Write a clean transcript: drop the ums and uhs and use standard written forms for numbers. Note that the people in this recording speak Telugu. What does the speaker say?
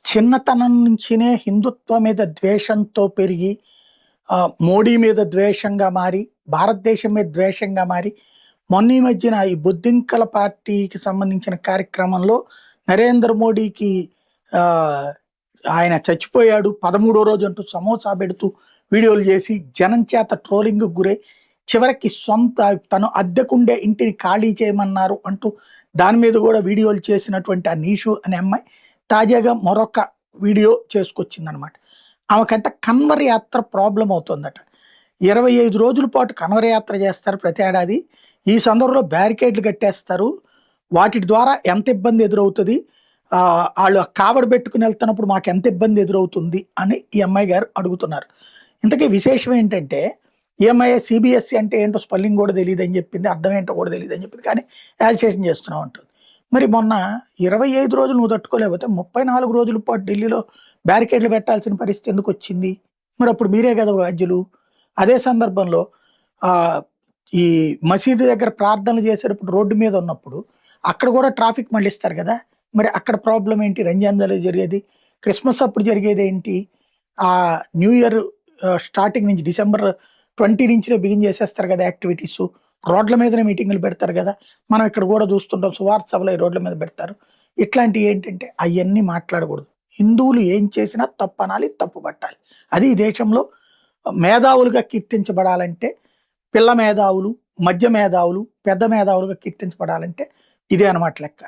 చిన్నతనం నుంచినే హిందుత్వం మీద ద్వేషంతో పెరిగి మోడీ మీద ద్వేషంగా మారి, భారతదేశం మీద ద్వేషంగా మారి, మొన్న ఈ మధ్యన ఈ బొద్దింకల పార్టీకి సంబంధించిన కార్యక్రమంలో నరేంద్ర మోడీకి ఆహ్, ఆయన చచ్చిపోయాడు 13వ రోజు అంటూ సమోసా పెడుతూ వీడియోలు చేసి జనం చేత ట్రోలింగ్‌కి గురై, చివరికి తను అద్దెకుండే ఇంటిని ఖాళీ చేయమన్నారు అంటూ దాని మీద కూడా వీడియోలు చేసినటువంటి ఆ నీషు అనే అమ్మాయి తాజాగా మరొక వీడియో చేసుకొచ్చిందనమాట. ఆమెకంట కన్వర్ యాత్ర ప్రాబ్లమ్ అవుతుందట. 25 రోజుల పాటు కన్వర్ యాత్ర చేస్తారు ప్రతి ఏడాది. ఈ సందర్భంలో బ్యారికేడ్లు కట్టేస్తారు. వాటి ద్వారా ఎంత ఇబ్బంది ఎదురవుతది, ఆళ్ళు కావడి పెట్టుకుని వెళ్తున్నప్పుడు మాకు ఎంత ఇబ్బంది ఎదురవుతుంది అని ఈ అమ్మాయి గారు అడుగుతున్నారు. ఇంతకీ విశేషం ఏంటంటే, ఈ అమ్మాయి సీబీఎస్ఈ అంటే ఏంటో స్పెల్లింగ్ కూడా తెలీదని చెప్పింది. అర్థం ఏంటో కూడా తెలీదని చెప్పింది. కానీ యాజిటేషన్ చేస్తున్నాం అంటుంది. మరి మొన్న 25 రోజులు నువ్వు తట్టుకోలేకపోతే 34 రోజుల పాటు ఢిల్లీలో బ్యారికేడ్లు పెట్టాల్సిన పరిస్థితి ఎందుకొచ్చింది? మరి అప్పుడు మీరే కదా బాధ్యులు. అదే సందర్భంలో ఆహ్, ఈ మసీదు దగ్గర ప్రార్థనలు చేసేటప్పుడు రోడ్డు మీద ఉన్నప్పుడు అక్కడ కూడా ట్రాఫిక్ మళ్ళిస్తారు కదా! మరి అక్కడ ప్రాబ్లమ్ ఏంటి? రంజాన్‌లో జరిగేది. క్రిస్మస్ అప్పుడు జరిగేదేంటి? న్యూ ఇయర్ స్టార్టింగ్ నుంచి డిసెంబర్ 20 నుంచినే బిగిన్ చేసేస్తారు కదా యాక్టివిటీసు. రోడ్ల మీదనే మీటింగులు పెడతారు కదా! మనం ఇక్కడ కూడా చూస్తుంటాం. సువార్త సభలు ఈ రోడ్ల మీద పెడతారు. ఇట్లాంటివి ఏంటంటే అయన్నీ మాట్లాడకూడదు. హిందువులు ఏం చేసినా తప్పనాలి, తప్పుపట్టాలి. అది ఈ దేశంలో మేధావులుగా కీర్తించబడాలంటే, పిల్ల మేధావులు, మధ్య మేధావులు, పెద్ద మేధావులుగా కీర్తించబడాలంటే ఇదే అనమాట లెక్క.